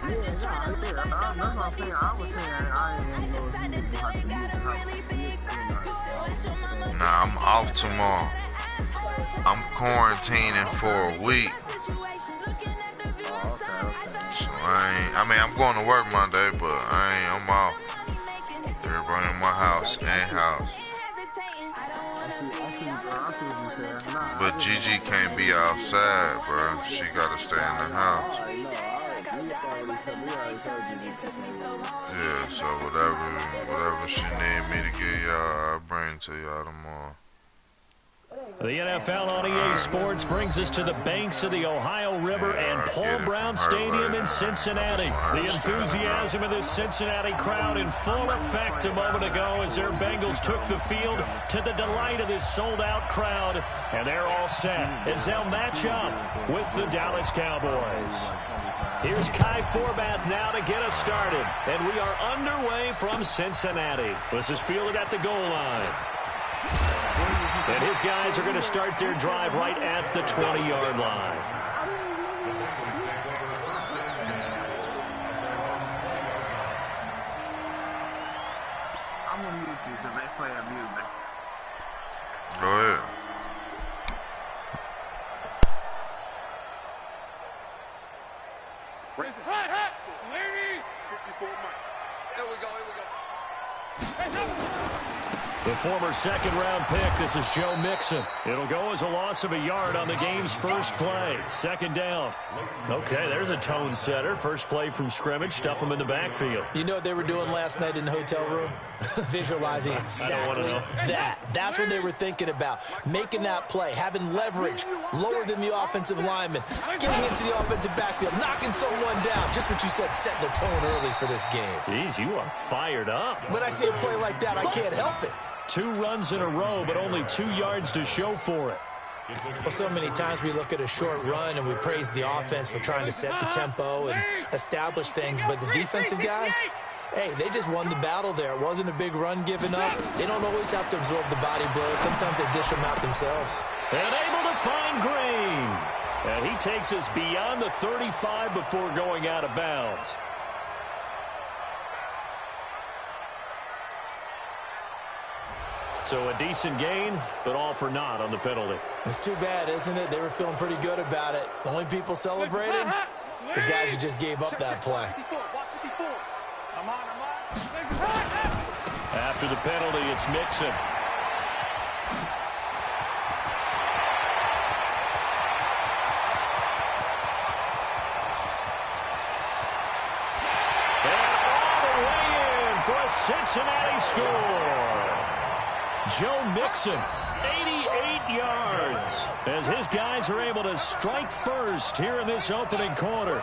Yeah, nah, yeah, that's what I'm saying. I was saying I ain't know if you was like Nah, I'm off tomorrow. I'm quarantining for a week. Oh, okay. So I'm going to work Monday, but I'm out. Everybody in my house and house. I see, bro. I see what you saying. Nah, I But just Gigi don't can't be outside, bro. She gotta stay in the I house. already know. We already told you this. Yeah, so whatever she need me to get y'all, I'll bring it to y'all tomorrow. The NFL on EA Sports brings us to the banks of the Ohio River and Paul Brown Stadium in Cincinnati. The enthusiasm of this Cincinnati crowd in full effect a moment ago as their Bengals took the field to the delight of this sold-out crowd. And they're all set as they'll match up with the Dallas Cowboys. Here's Kai Forbath now to get us started. And we are underway from Cincinnati. This is fielded at the goal line. And his guys are going to start their drive right at the 20-yard line. I'm going to mute you because they play music. Go ahead. Hi, lady. 54 Mike. Here we go. The former second-round pick, this is Joe Mixon. It'll go as a loss of a yard on the game's first play. Second down. Okay, there's a tone setter. First play from scrimmage, stuff them in the backfield. You know what they were doing last night in the hotel room? Visualizing exactly that. That's what they were thinking about. Making that play, having leverage, lower than the offensive lineman, getting into the offensive backfield, knocking someone down. Just what you said, set the tone early for this game. Jeez, you are fired up. When I see a play like that, I can't help it. 2 runs in a row, but only 2 yards to show for it. Well, so many times we look at a short run and we praise the offense for trying to set the tempo and establish things, but the defensive guys, hey, they just won the battle there. It wasn't a big run given up. They don't always have to absorb the body blows. Sometimes they dish them out themselves. And able to find Green. And he takes us beyond the 35 before going out of bounds. So a decent gain, but all for naught on the penalty. It's too bad, isn't it? They were feeling pretty good about it. The only people celebrating, the guys who just gave up that play. After the penalty, it's Mixon. And all the way in for a Cincinnati score. Joe Mixon, 88 yards, as his guys are able to strike first here in this opening quarter.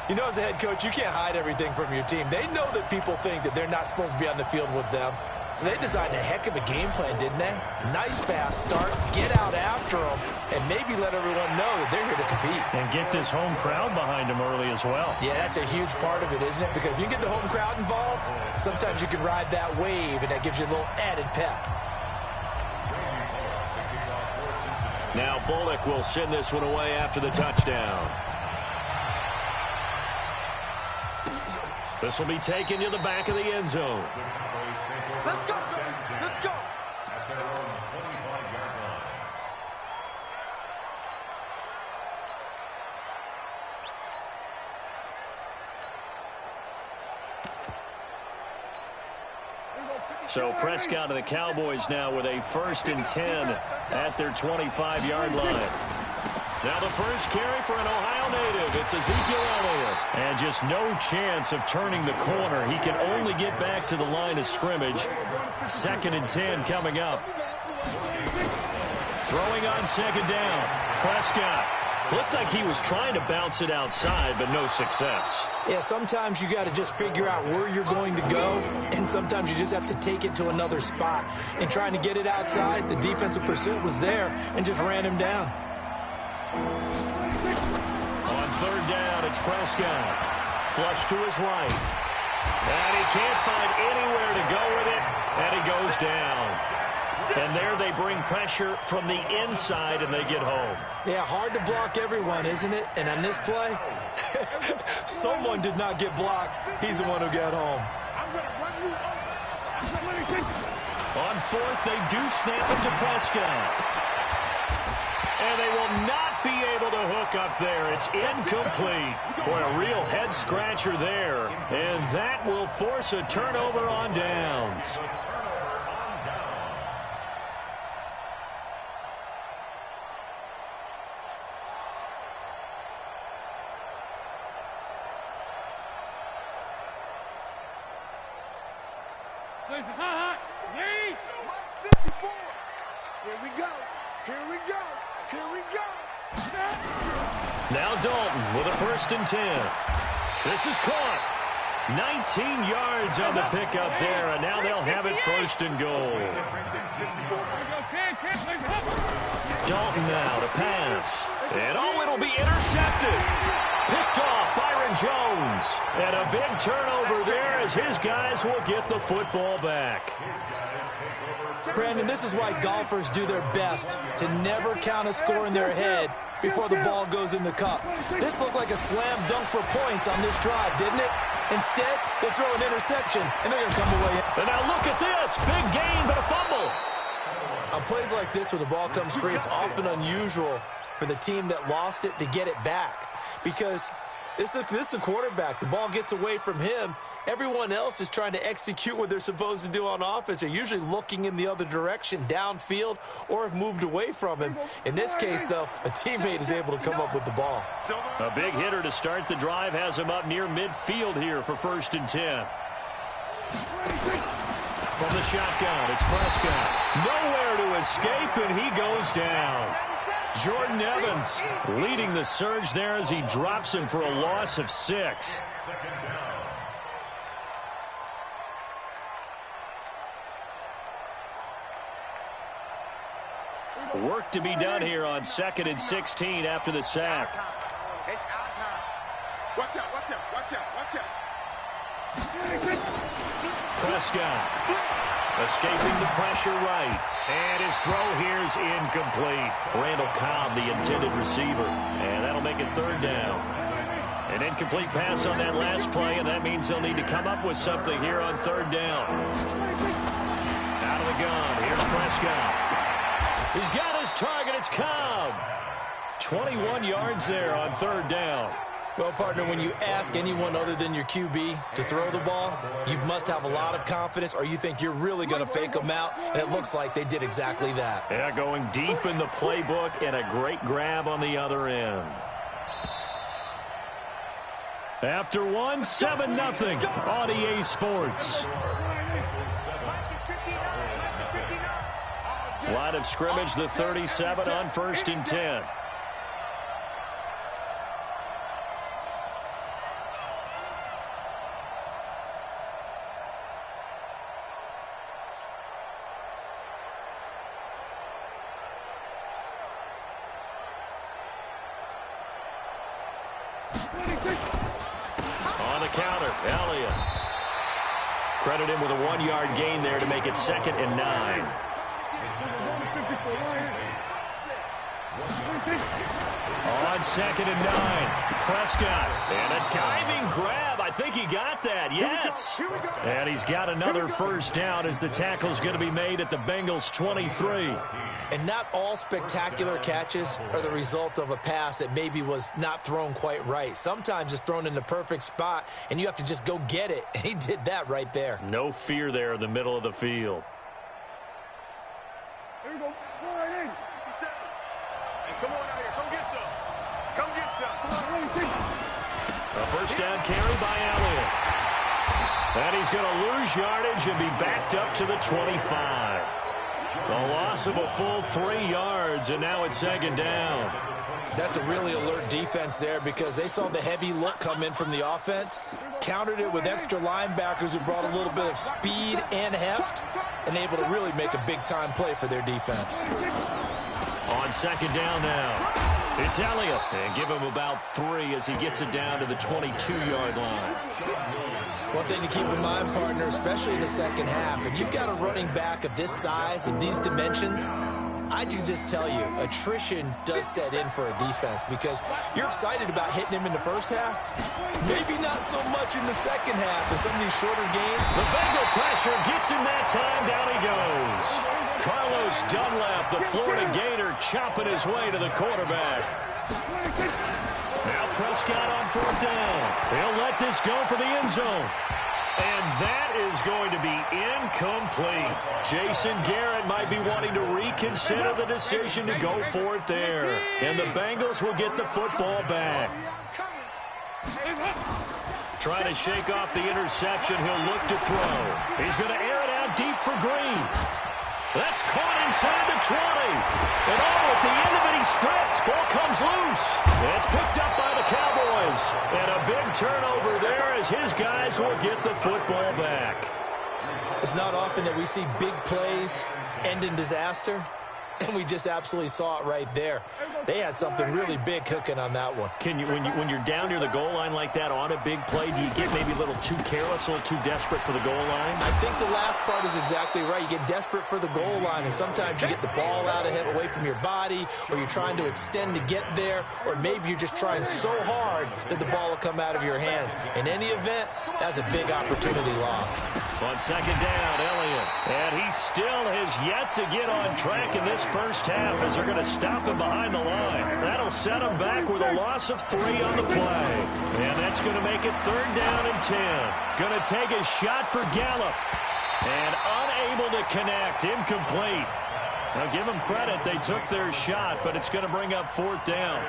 You know, as a head coach, you can't hide everything from your team. They know that people think that they're not supposed to be on the field with them. So they designed a heck of a game plan, didn't they? Nice fast start, get out after them, and maybe let everyone know that they're here to compete. And get this home crowd behind them early as well. Yeah, that's a huge part of it, isn't it? Because if you get the home crowd involved, sometimes you can ride that wave, and that gives you a little added pep. Now Bullock will send this one away after the touchdown. This will be taken to the back of the end zone. Let's go, let's go. So Prescott and the Cowboys now with a 1st and 10 at their 25-yard line. Now the first carry for an Ohio native. It's Ezekiel Elliott. And just no chance of turning the corner. He can only get back to the line of scrimmage. 2nd and 10 coming up. Throwing on 2nd down. Prescott. Looked like he was trying to bounce it outside, but no success. Yeah, sometimes you got to just figure out where you're going to go, and sometimes you just have to take it to another spot. And trying to get it outside, the defensive pursuit was there and just ran him down. On 3rd down, it's Prescott. Flush to his right. And he can't find anywhere to go with it, and he goes down. And there they bring pressure from the inside, and they get home. Yeah, hard to block everyone, isn't it? And on this play, Someone did not get blocked. He's the one who got home. I'm going to run you over. On fourth, they do snap it to Prescott. And they will not be able to hook up there. It's incomplete. Boy, a real head-scratcher there. And that will force a turnover on downs. Ladies, 54. Here we go. Here we go. Here we go. Now Dalton with a 1st and 10. This is caught. 19 yards on the pickup there, and now they'll have it 1st and goal. Dalton now to pass. And oh, it'll be intercepted. Picked off Byron Jones. And a big turnover there as his guys will get the football back. Brandon, this is why golfers do their best to never count a score in their head before the ball goes in the cup. This looked like a slam dunk for points on this drive, didn't it? Instead, they throw an interception, and they're going to come away. And now look at this. Big gain, but a fumble. On plays like this where the ball comes free, it's often unusual for the team that lost it to get it back. Because this is a quarterback. The ball gets away from him. Everyone else is trying to execute what they're supposed to do on offense. They're usually looking in the other direction, downfield, or have moved away from him. In this case, though, a teammate is able to come up with the ball. A big hitter to start the drive has him up near midfield here for 1st and 10. From the shotgun, it's Prescott. Nowhere to escape, and he goes down. Jordan Evans leading the surge there as he drops him for a loss of 6. Work to be done here on 2nd and 16 after the sack. It's our time. Watch out, watch out, watch out, watch out. Prescott escaping the pressure right. And his throw here is incomplete. Randall Cobb, the intended receiver. And that'll make it 3rd down. An incomplete pass on that last play, and that means they'll need to come up with something here on 3rd down. Out of the gun, here's Prescott. He's got his target. It's Cobb. 21 yards there on 3rd down. Well, partner, when you ask anyone other than your QB to throw the ball, you must have a lot of confidence, or you think you're really going to fake them out, and it looks like they did exactly that. Yeah, going deep in the playbook and a great grab on the other end. After one, 7-0 on EA Sports. Line of scrimmage, the 37 on 1st and 10. On the counter, Elliott. Credit him with a 1-yard gain there to make it 2nd and 9. On 2nd and 9, Prescott, and a diving grab. I think he got that, yes. And he's got another 1st down as the tackle's going to be made at the Bengals' 23. And not all spectacular catches are the result of a pass that maybe was not thrown quite right. Sometimes it's thrown in the perfect spot, and you have to just go get it. And he did that right there. No fear there in the middle of the field. Here we go. Go right in. Hey, come on out here. Come get some. Come get some. A 1st down carry by Elliott. And he's going to lose yardage and be backed up to the 25. A loss of a full 3 yards, and now it's 2nd down. That's a really alert defense there because they saw the heavy look come in from the offense, countered it with extra linebackers who brought a little bit of speed and heft, and able to really make a big-time play for their defense. On 2nd down now, it's Elliott. And give him about 3 as he gets it down to the 22-yard line. One thing to keep in mind, partner, especially in the second half, if you've got a running back of this size and these dimensions, I can just tell you, attrition does set in for a defense because you're excited about hitting him in the first half. Maybe not so much in the second half in some of these shorter games. The Bengal pressure gets him that time. Down he goes. Carlos Dunlap, the Florida Gator, chopping his way to the quarterback. Now Prescott on 4th down. He'll let this go for the end zone. And that is going to be incomplete. Jason Garrett might be wanting to reconsider the decision to go for it there. And the Bengals will get the football back. Trying to shake off the interception. He'll look to throw. He's going to air it out deep for Green. That's caught inside the 20. And at the end of it, he's stripped. Ball comes loose. It's picked up by the Cowboys. And a big turnover there as his guys will get the football back. It's not often that we see big plays end in disaster. And we just absolutely saw it right there. They had something really big cooking on that one. Can you, when you're down near the goal line like that on a big play, do you get maybe a little too careless, a little too desperate for the goal line? I think the last part is exactly right. You get desperate for the goal line, and sometimes you get the ball out ahead, away from your body, or you're trying to extend to get there, or maybe you're just trying so hard that the ball will come out of your hands. In any event, that's a big opportunity lost. On 2nd down, Elliott. And he still has yet to get on track in this first half as they're going to stop him behind the line. That'll set him back with a loss of 3 on the play. And that's going to make it 3rd down and 10. Going to take a shot for Gallup. And unable to connect. Incomplete. Now give them credit. They took their shot, but it's going to bring up 4th down.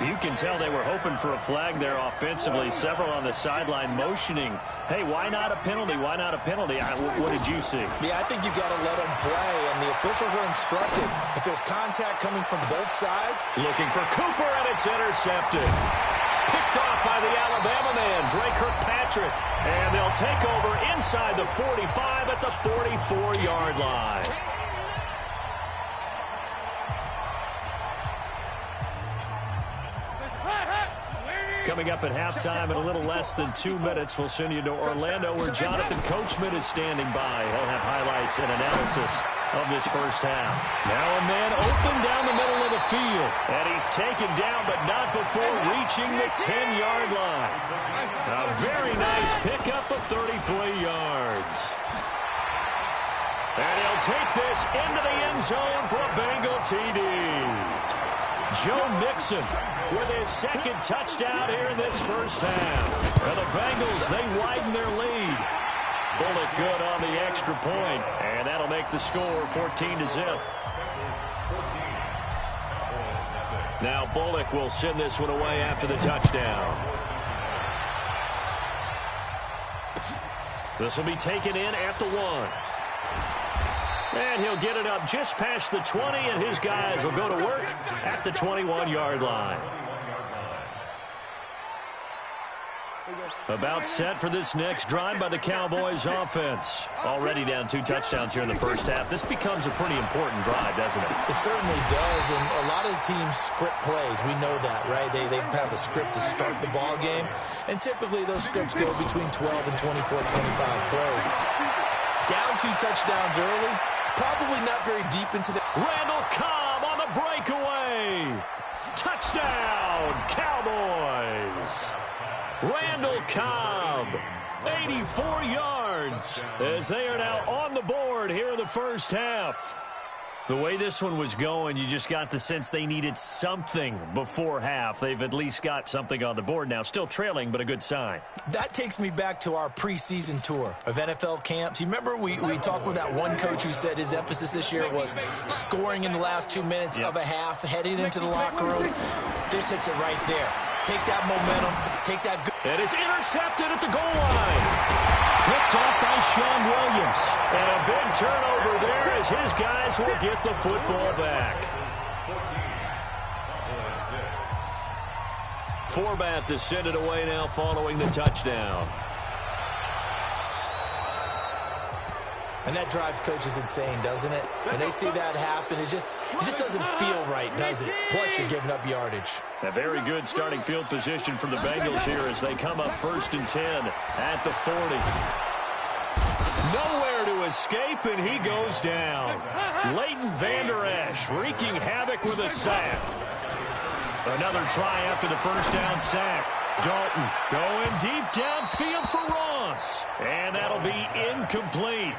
You can tell they were hoping for a flag there offensively. Several on the sideline motioning. Hey, why not a penalty? Why not a penalty? What did you see? Yeah, I think you've got to let them play, and the officials are instructed. If there's contact coming from both sides. Looking for Cooper, and it's intercepted. Picked off by the Alabama man, Dre Kirkpatrick. And they'll take over inside the 45 at the 44-yard line. Coming up at halftime in a little less than 2 minutes, we'll send you to Orlando where Jonathan Coachman is standing by. He'll have highlights and analysis of this first half. Now a man open down the middle of the field. And he's taken down, but not before reaching the 10-yard line. A very nice pickup of 33 yards. And he'll take this into the end zone for a Bengal TD. Joe Mixon with his 2nd touchdown here in this first half. And the Bengals, they widen their lead. Bullock good on the extra point, and that'll make the score 14-0. Now Bullock will send this one away after the touchdown. This will be taken in at the 1. And he'll get it up just past the 20, and his guys will go to work at the 21-yard line. About set for this next drive by the Cowboys offense. Already down 2 touchdowns here in the first half. This becomes a pretty important drive, doesn't it? It certainly does, and a lot of the teams script plays. We know that, right? They have a script to start the ball game, and typically those scripts go between 12 and 24, 25 plays. Down 2 touchdowns early. Probably not very deep into the... Randall Cobb on the breakaway. Touchdown, Cowboys. Randall Cobb, 84 yards, as they are now on the board here in the first half. The way this one was going, you just got the sense they needed something before half. They've at least got something on the board now. Still trailing, but a good sign. That takes me back to our preseason tour of NFL camps. You remember we talked with that one coach who said his emphasis this year was scoring in the last 2 minutes of a half, heading into the locker room. This hits it right there. Take that momentum. Take that. And it's intercepted at the goal line. Picked off by Sean Williams. And a big turnover there as his guys will get the football back. Forbat to send it away now following the touchdown. And that drives coaches insane, doesn't it? When they see that happen, it just doesn't feel right, does it? Plus, you're giving up yardage. A very good starting field position for the Bengals here as they come up 1st and 10 at the 40. Nowhere to escape, and he goes down. Leighton Vander Esch wreaking havoc with a sack. Another try after the first down sack. Dalton going deep downfield for Ross. And that'll be incomplete.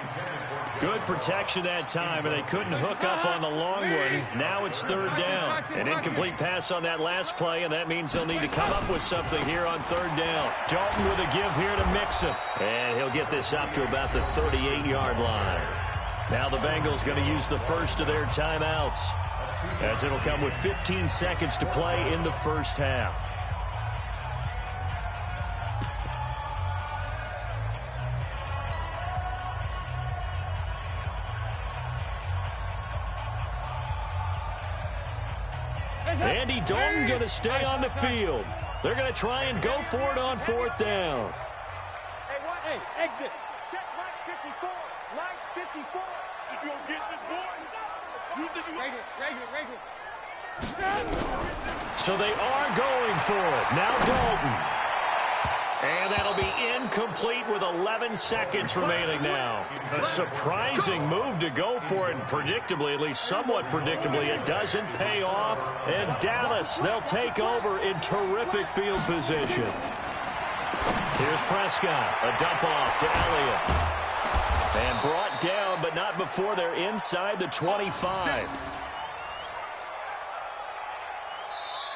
Good protection that time, and they couldn't hook up on the long one. Now it's third down. An incomplete pass on that last play, and that means they'll need to come up with something here on third down. Dalton with a give here to Mixon. And he'll get this up to about the 38-yard line. Now the Bengals going to use the first of their timeouts, as it'll come with 15 seconds to play in the first half. Andy Dalton going to stay on the field. They're going to try and go for it on fourth down. Hey, exit. Check line 54. Line 54. If you don't get this boy, you think you right here. So they are going for it. Now Dalton. And that'll be incomplete with 11 seconds remaining now. A surprising move to go for it, and predictably, at least somewhat predictably, it doesn't pay off. And Dallas, they'll take over in terrific field position. Here's Prescott, a dump off to Elliott. And brought down, but not before they're inside the 25.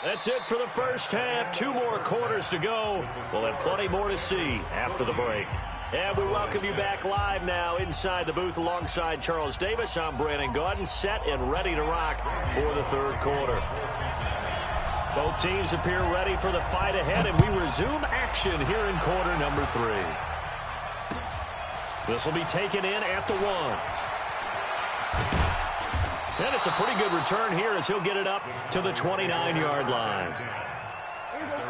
That's it for the first half. 2 more quarters to go. We'll have plenty more to see after the break. And we welcome you back live now inside the booth alongside Charles Davis. I'm Brandon Gaudin, set and ready to rock for the third quarter. Both teams appear ready for the fight ahead, and we resume action here in quarter number 3. This will be taken in at the 1. And it's a pretty good return here as he'll get it up to the 29-yard line.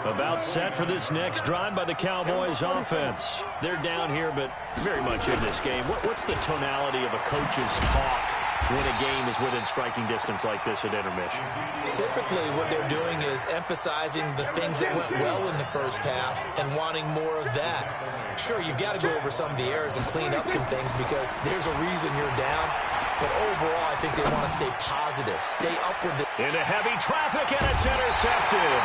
About set for this next drive by the Cowboys offense. They're down here, but very much in this game. What's the tonality of a coach's talk when a game is within striking distance like this at intermission? Typically, what they're doing is emphasizing the things that went well in the first half and wanting more of that. Sure, you've got to go over some of the errors and clean up some things because there's a reason you're down. But overall, I think they want to stay positive, stay up with it. Into heavy traffic, and it's intercepted.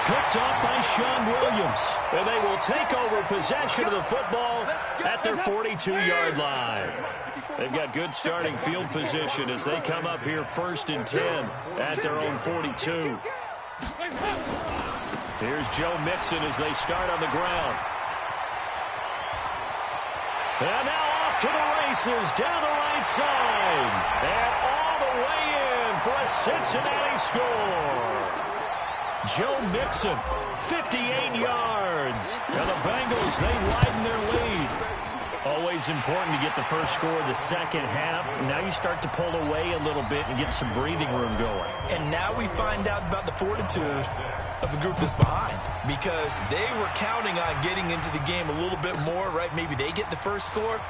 Picked off by Sean Williams. And they will take over possession of the football at their 42-yard line. They've got good starting field position as they come up here 1st and 10 at their own 42. Here's Joe Mixon as they start on the ground. And now off to the races, down the right side. And all the way in for a Cincinnati score. Joe Mixon, 58 yards. And the Bengals, they widen their lead. Always important to get the first score of the second half. Now you start to pull away a little bit and get some breathing room going. And now we find out about the fortitude of the group that's behind, because they were counting on getting into the game a little bit more, right? Maybe they get the first score.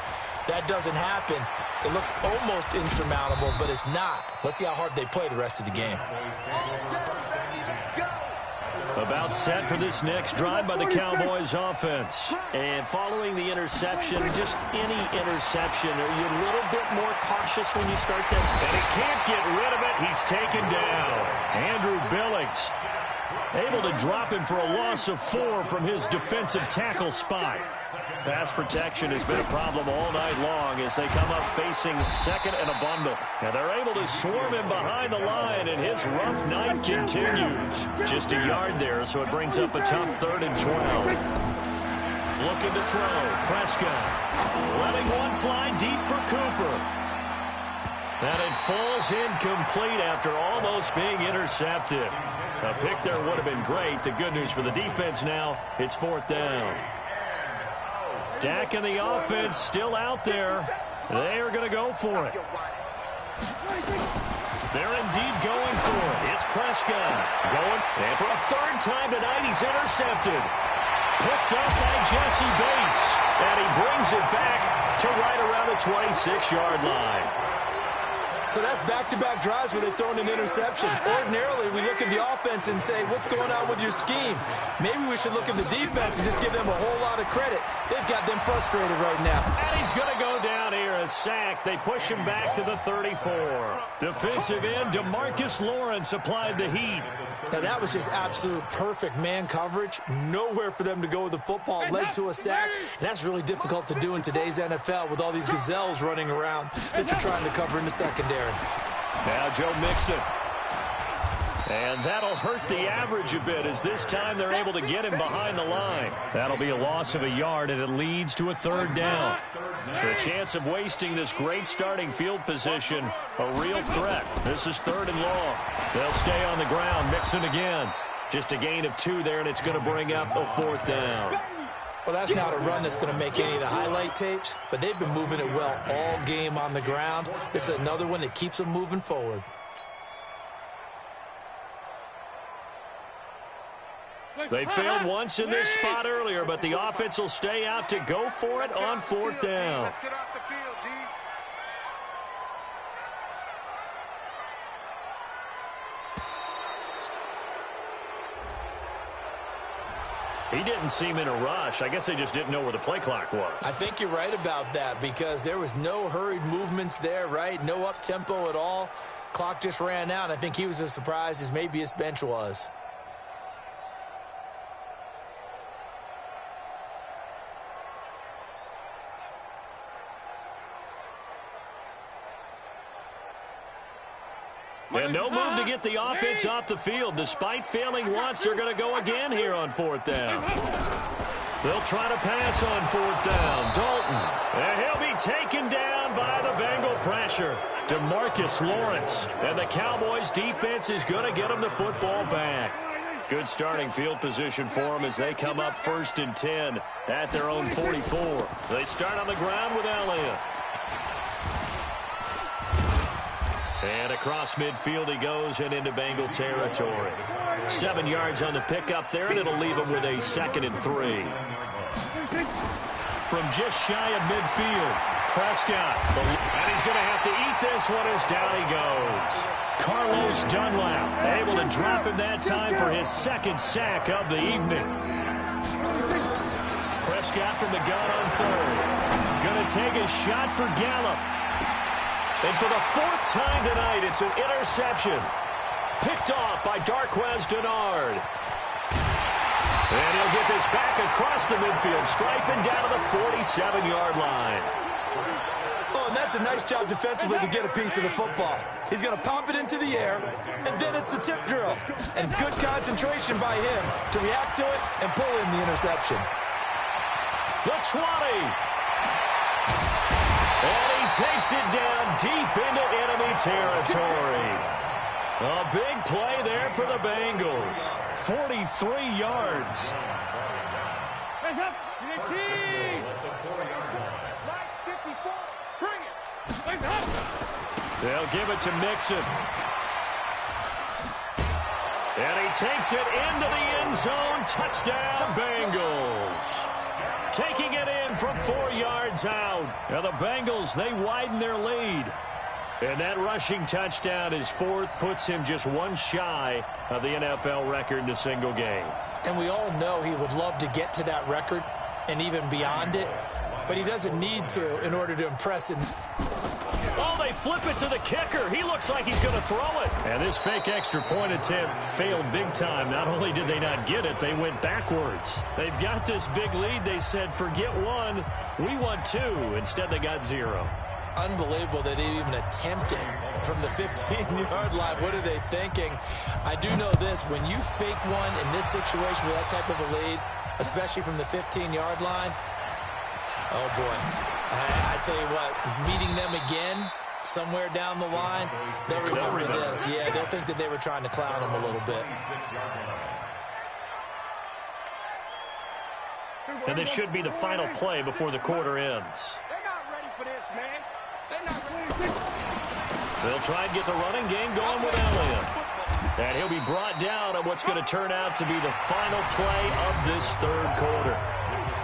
That doesn't happen. It looks almost insurmountable, but it's not. Let's see how hard they play the rest of the game. About set for this next drive by the Cowboys offense. And following the interception, just any interception, are you a little bit more cautious when you start that? And he can't get rid of it. He's taken down. Andrew Billings able to drop him for a loss of 4 from his defensive tackle spot. Pass protection has been a problem all night long as they come up facing second and a bundle. And they're able to swarm him behind the line, and his rough night continues. Just a yard there, so it brings up a tough 3rd and 12. Looking to throw. Prescott letting one fly deep for Cooper. And it falls incomplete after almost being intercepted. A pick there would have been great. The good news for the defense now, it's 4th down. Dak and the offense still out there. They are going to go for it. They're indeed going for it. It's Prescott going. And for a 3rd time tonight, he's intercepted. Picked up by Jesse Bates. And he brings it back to right around the 26-yard line. So that's back-to-back drives where they've thrown an interception. Ordinarily, we look at the offense and say, what's going on with your scheme? Maybe we should look at the defense and just give them a whole lot of credit. They've got them frustrated right now. And he's going to go down here, a sack. They push him back to the 34. Defensive end DeMarcus Lawrence applied the heat. Now, that was just absolute perfect man coverage. Nowhere for them to go with the football. Led to a sack. And that's really difficult to do in today's NFL with all these gazelles running around that you're trying to cover in the secondary. Now Joe Mixon. And that'll hurt the average a bit as this time they're able to get him behind the line. That'll be a loss of a yard, and it leads to a 3rd down. The chance of wasting this great starting field position, a real threat. This is 3rd and long. They'll stay on the ground. Mixon again. Just a gain of 2 there, and it's going to bring up a 4th down. Well, that's not a run that's going to make any of the highlight tapes, but they've been moving it well all game on the ground. This is another one that keeps them moving forward. They failed once in this spot earlier, but the offense will stay out to go for it on 4th down. Let's get off the field, D. He didn't seem in a rush. I guess they just didn't know where the play clock was. I think you're right about that because there was no hurried movements there, right? No up-tempo at all. Clock just ran out. I think he was as surprised as maybe his bench was. And no move to get the offense off the field. Despite failing once, they're going to go again here on 4th down. They'll try to pass on 4th down. Dalton. And he'll be taken down by the Bengal pressure. DeMarcus Lawrence. And the Cowboys defense is going to get him the football back. Good starting field position for them as they come up 1st and 10 at their own 44. They start on the ground with Elliott. And across midfield he goes and into Bengal territory. 7 yards on the pickup there, and it'll leave him with a 2nd and 3. From just shy of midfield, Prescott. And he's going to have to eat this one as down he goes. Carlos Dunlap able to drop him that time for his 2nd sack of the evening. Prescott from the gun on 3rd. Going to take a shot for Gallup. And for the 4th time tonight, it's an interception. Picked off by Darqueze Dennard. And he'll get this back across the midfield, striping down to the 47-yard line. Oh, and that's a nice job defensively to get a piece of the football. He's going to pop it into the air, and then it's the tip drill. And good concentration by him to react to it and pull in the interception. The 20. And he takes it down deep into enemy territory. A big play there for the Bengals. 43 yards. Hands up. Line 54. Bring it. Hands up. They'll give it to Mixon. And he takes it into the end zone. Touchdown, Bengals. Taking it in from 4 yards out. Now the Bengals, they widen their lead. And that rushing touchdown, his 4th, puts him just 1 shy of the NFL record in a single game. And we all know he would love to get to that record and even beyond it. But he doesn't need to in order to impress him. Oh, they flip it to the kicker. He looks like he's going to throw it. And this fake extra point attempt failed big time. Not only did they not get it, they went backwards. They've got this big lead. They said, forget 1, we want 2. Instead, they got 0. Unbelievable that they even attempted from the 15-yard line. What are they thinking? I do know this. When you fake one in this situation with that type of a lead, especially from the 15-yard line, oh, boy. I tell you what, meeting them again somewhere down the line, they'll remember this. Yeah, they'll think that they were trying to clown them a little bit. And this should be the final play before the quarter ends. They're not ready for this, man. They're not ready. They'll try and get the running game going with Elliott. And he'll be brought down on what's going to turn out to be the final play of this 3rd quarter.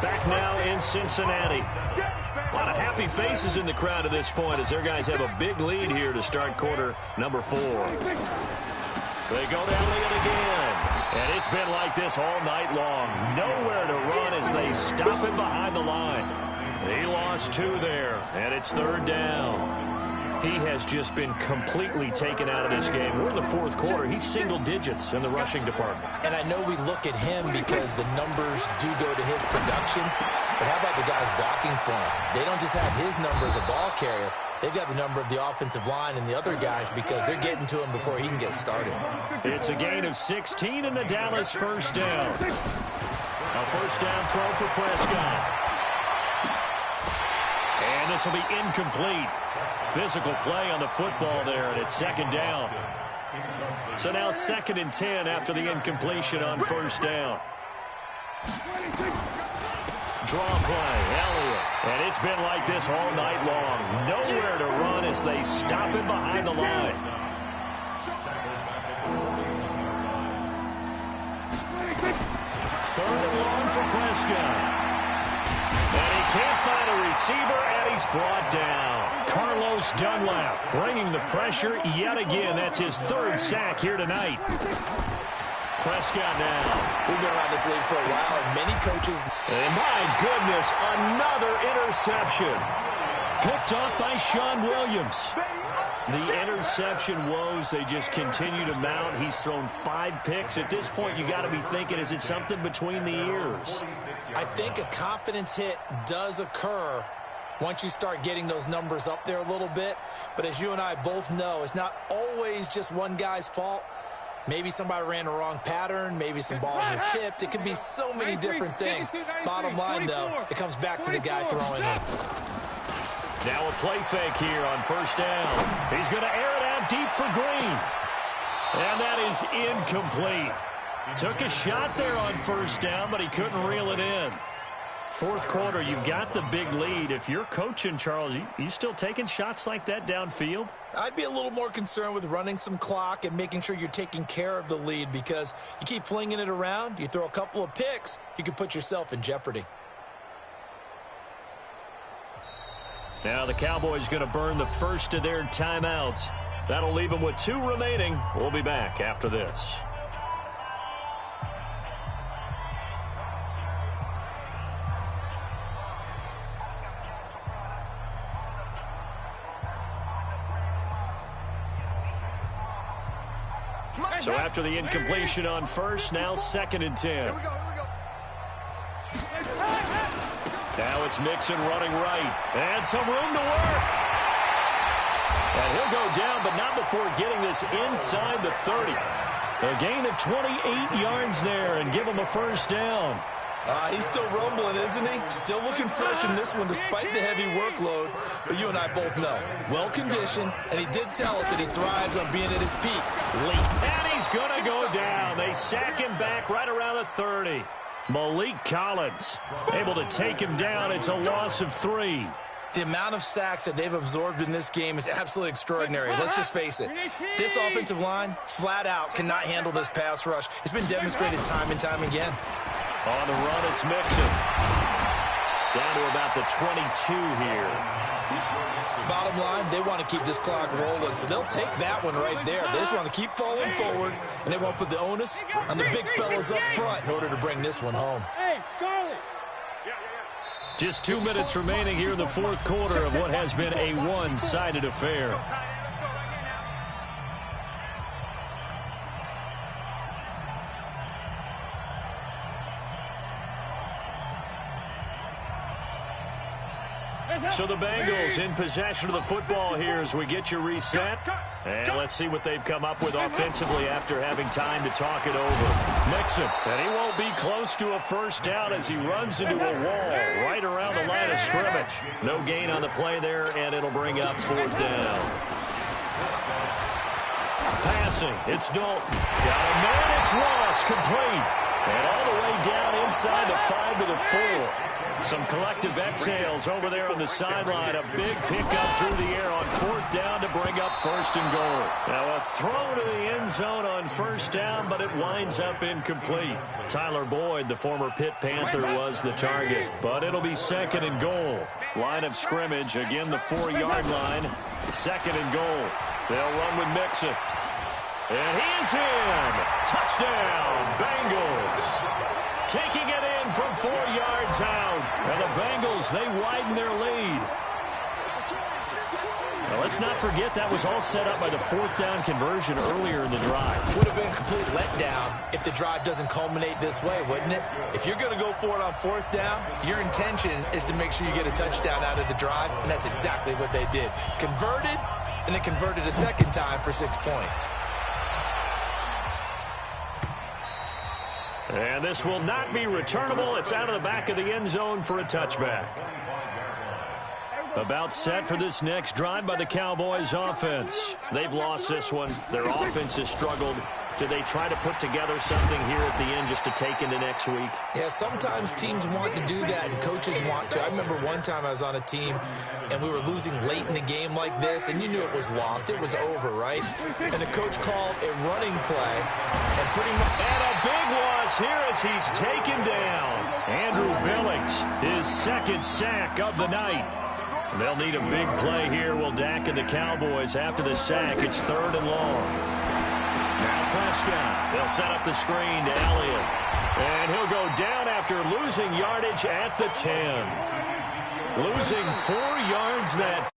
Back now in Cincinnati. A lot of happy faces in the crowd at this point as their guys have a big lead here to start quarter number 4. They go down to it again. And it's been like this all night long. Nowhere to run as they stop him behind the line. He lost 2 there, and it's 3rd down. He has just been completely taken out of this game. We're in the 4th quarter. He's single digits in the rushing department. And I know we look at him because the numbers do go to his production. But how about the guys blocking for him? They don't just have his number as a ball carrier. They've got the number of the offensive line and the other guys because they're getting to him before he can get started. It's a gain of 16 in the Dallas first down. A first down throw for Prescott. And this will be incomplete. Physical play on the football there, and it's 2nd down. So now 2nd and 10 after the incompletion on first down. Draw play, Elliott. And it's been like this all night long. Nowhere to run as they stop him behind the line. Third and long for Prescott. And he can't find a receiver, and he's brought down. Carlos Dunlap bringing the pressure yet again. That's his 3rd sack here tonight. Prescott now. We've been around this league for a while, and many coaches. And my goodness, another interception. Picked off by Sean Williams. The interception woes, they just continue to mount. He's thrown 5 picks. At this point, you got to be thinking, is it something between the ears? I think a confidence hit does occur once you start getting those numbers up there a little bit. But as you and I both know, it's not always just one guy's fault. Maybe somebody ran the wrong pattern. Maybe some balls were tipped. It could be so many different things. Bottom line, though, it comes back to the guy throwing it. Now a play fake here on first down. He's going to air it out deep for Green. And that is incomplete. Took a shot there on first down, but he couldn't reel it in. 4th quarter, you've got the big lead. If you're coaching, Charles, you still taking shots like that downfield? I'd be a little more concerned with running some clock and making sure you're taking care of the lead because you keep flinging it around, you throw a couple of picks, you can put yourself in jeopardy. Now the Cowboys going to burn the first of their timeouts. That'll leave them with 2 remaining. We'll be back after this. So after the incompletion on first, now 2nd and 10. Here we go. Now it's Mixon running right. And some room to work. And he'll go down, but not before getting this inside the 30. A gain of 28 yards there and give him a first down. He's still rumbling, isn't he? Still looking fresh in this one despite the heavy workload. But you and I both know, well-conditioned, and he did tell us that he thrives on being at his peak late. And he's going to go down. They sack him back right around the 30. Malik Collins able to take him down. It's a loss of 3. The amount of sacks that they've absorbed in this game is absolutely extraordinary. Let's just face it. This offensive line, flat out, cannot handle this pass rush. It's been demonstrated time and time again. On the run, it's Mixon. Down to about the 22 here. Bottom line, they want to keep this clock rolling, so they'll take that one right there. They just want to keep falling forward, and they won't put the onus on the big fellas up front in order to bring this one home. Hey, Charlie. Just 2 minutes remaining here in the 4th quarter of what has been a one-sided affair. So the Bengals in possession of the football here as we get you reset. And let's see what they've come up with offensively after having time to talk it over. Mixon, and he won't be close to a first down as he runs into a wall right around the line of scrimmage. No gain on the play there, and it'll bring up 4th down. Passing, it's Dalton. Got a man, it's Ross, complete. And all the way down inside the 5 to the 4. Some collective exhales over there on the sideline. A big pickup through the air on 4th down to bring up 1st and goal. Now a throw to the end zone on 1st down, but it winds up incomplete. Tyler Boyd, the former Pitt Panther, was the target, but it'll be 2nd and goal. Line of scrimmage, again the 4-yard line. 2nd and goal. They'll run with Mixon. And he's in. Touchdown, Bengals. Taking it in from 4 yards out. And the Bengals, they widen their lead. Now, let's not forget that was all set up by the 4th down conversion earlier in the drive. Would have been a complete letdown if the drive doesn't culminate this way, wouldn't it? If you're going to go for it on 4th down, your intention is to make sure you get a touchdown out of the drive, and that's exactly what they did. Converted, and they converted a 2nd time for 6 points. And this will not be returnable. It's out of the back of the end zone for a touchback. About set for this next drive by the Cowboys offense. They've lost this one. Their offense has struggled. Do they try to put together something here at the end just to take into next week? Yeah, sometimes teams want to do that and coaches want to. I remember one time I was on a team and we were losing late in the game like this, and you knew it was lost. It was over, right? And the coach called a running play and pretty much... And a big loss here as he's taken down. Andrew Billings, his 2nd sack of the night. They'll need a big play here. Will Dak and the Cowboys after the sack. It's 3rd and long. Now Prescott. They'll set up the screen to Elliott. And he'll go down after losing yardage at the 10. Losing 4 yards that